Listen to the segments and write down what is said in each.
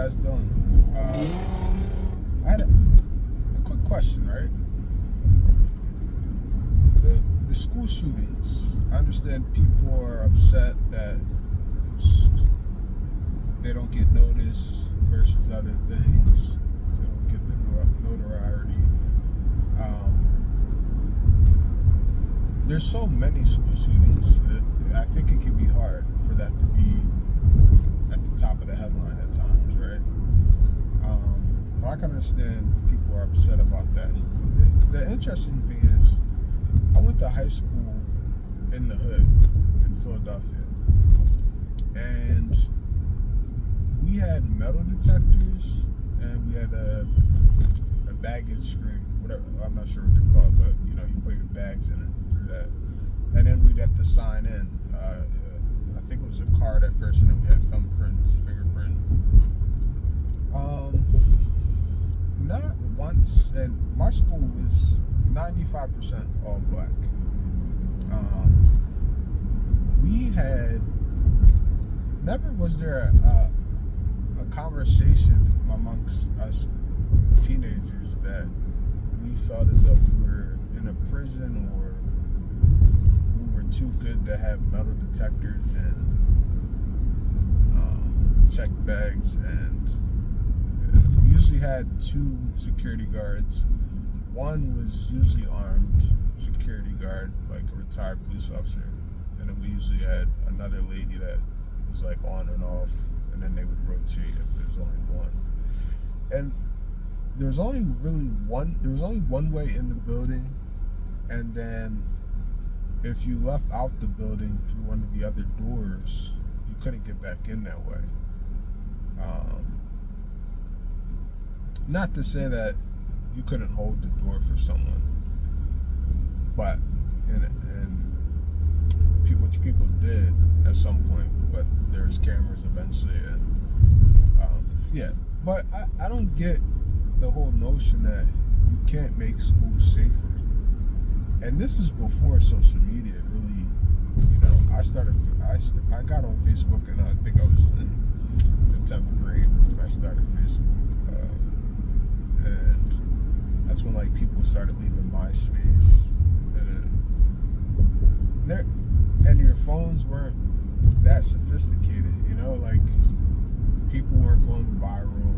guys doing? I had a quick question, right? The school shootings. I understand people are upset that they don't get noticed versus other things. They don't get the notoriety. There's so many school shootings that I think it can be hard for that to be at the top of the headline at times, right? I can understand people are upset about that. The interesting thing is, I went to high school in the hood in Philadelphia, and we had metal detectors, and we had a baggage screen, whatever, I'm not sure what they're called, but you put your bags in it through that. And then we'd have to sign in. I think it was a card at first, and then we had thumbprints, fingerprint. Not once, and my school was 95% all black. We had, never was there a conversation amongst us teenagers that we felt as though we were in a prison or we were too good to have metal detectors and check bags. And we usually had 2 security guards. One was usually armed security guard, like a retired police officer, and then we usually had another lady that was like on and off, and then they would rotate if there's only one. And there was only one way in the building, and then if you left out the building through one of the other doors, you couldn't get back in that way. Not to say that you couldn't hold the door for someone, but which people did at some point, but there's cameras eventually, and but I don't get the whole notion that you can't make schools safer. And this is before social media really, I got on Facebook, and I think I was in the 10th grade when I started Facebook. And that's when people started leaving MySpace, and your phones weren't that sophisticated, people weren't going viral.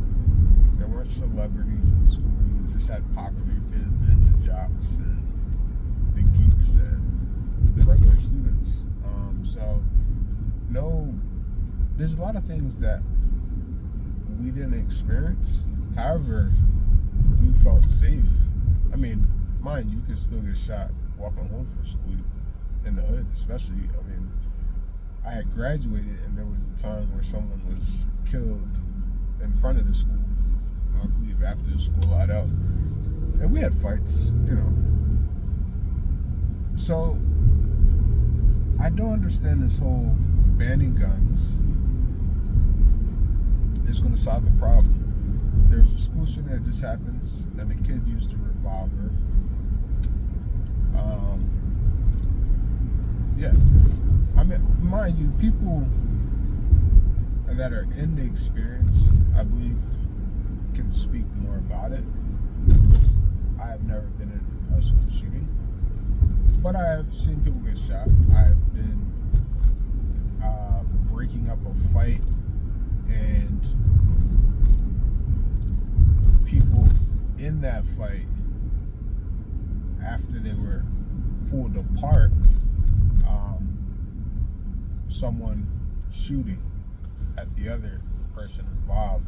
There weren't celebrities in school. You just had popular kids and the jocks and the geeks and the regular students. There's a lot of things that we didn't experience. However, we felt safe. I mean, mind you, could still get shot walking home from school in the hood, especially. I mean, I had graduated, and there was a time where someone was killed in front of the school. I believe after the school let out, and we had fights, So I don't understand this whole banning guns is going to solve the problem. There's a school shooting that just happens, and the kid used a revolver. I mean, mind you, people that are in the experience, I believe, can speak more about it. I have never been in a school shooting, but I have seen people get shot. I have been breaking up a fight, and people in that fight, after they were pulled apart, someone shooting at the other person involved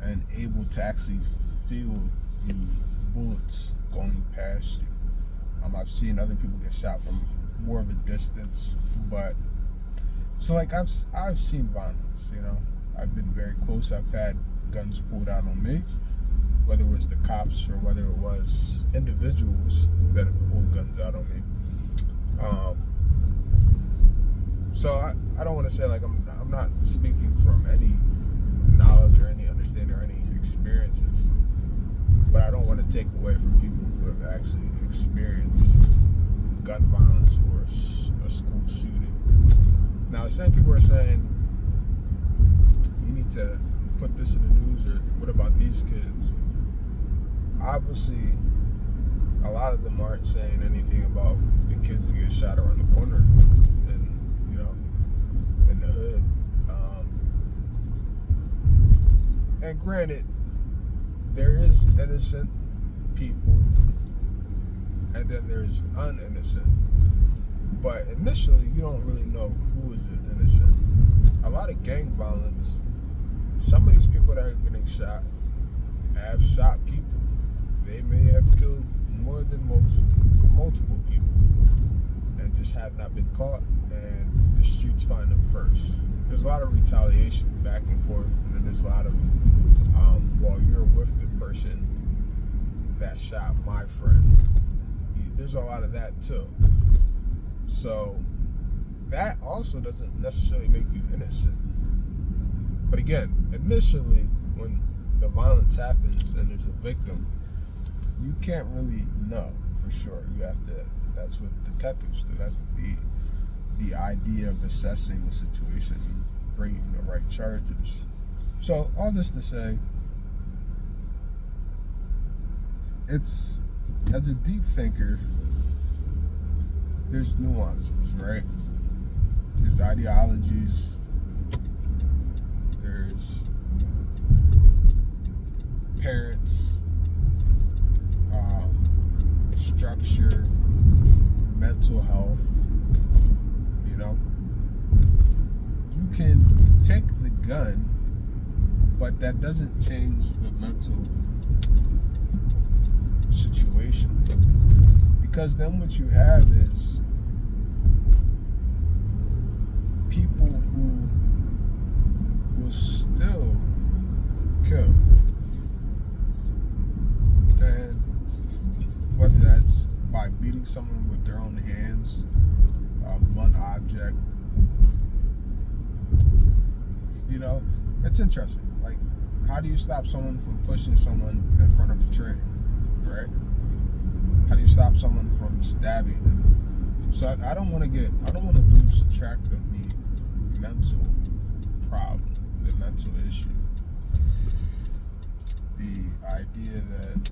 and able to actually feel the bullets going past you. I've seen other people get shot from more of a distance, but so I've seen violence. I've been very close. I've had guns pulled out on me, whether it was the cops or whether it was individuals that have pulled guns out on me. So I don't want to say I'm not speaking from any knowledge or any understanding or any experiences, but I don't want to take away from people who have actually experienced gun violence or a school shooting. Now, some people are saying you need to put this in the news, or what about these kids? Obviously, a lot of them aren't saying anything about the kids that get shot around the corner and, in the hood. And granted, there is innocent people and then there's uninnocent. But initially, you don't really know who is innocent. A lot of gang violence, some of these people that are getting shot have shot people. They may have killed more than multiple people and just have not been caught, and the streets find them first. There's a lot of retaliation back and forth, and then there's a lot of, while you're with the person that shot my friend, there's a lot of that too. So that also doesn't necessarily make you innocent. But again, initially, when the violence happens and there's a victim, you can't really know for sure. You have to. That's what detectives do. That's the idea of assessing the situation and bringing the right charges. So all this to say, it's, as a deep thinker, there's nuances, right? There's ideologies. There's parents, structure, mental health. You can take the gun, but that doesn't change the mental situation. Because then what you have is people who will still kill. And whether that's by beating someone with their own hands, a blunt object, it's interesting. Like, how do you stop someone from pushing someone in front of a train, right? How do you stop someone from stabbing them? So I don't want to lose track of the mental problem, the mental issue, the idea that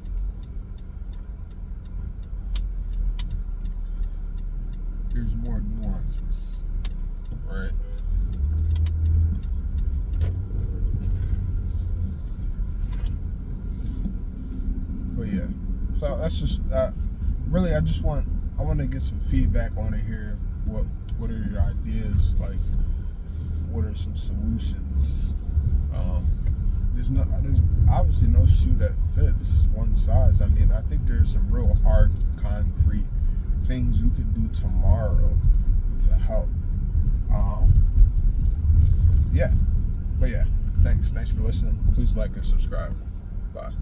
there's more nuances, right? But yeah, so that's just really. I want to get some feedback on it here. What are your ideas? Like, what are some solutions? There's obviously no shoe that fits one size. I mean, I think there's some real hard, concrete things you could do tomorrow to help. But yeah, thanks for listening. Please like and subscribe. Bye.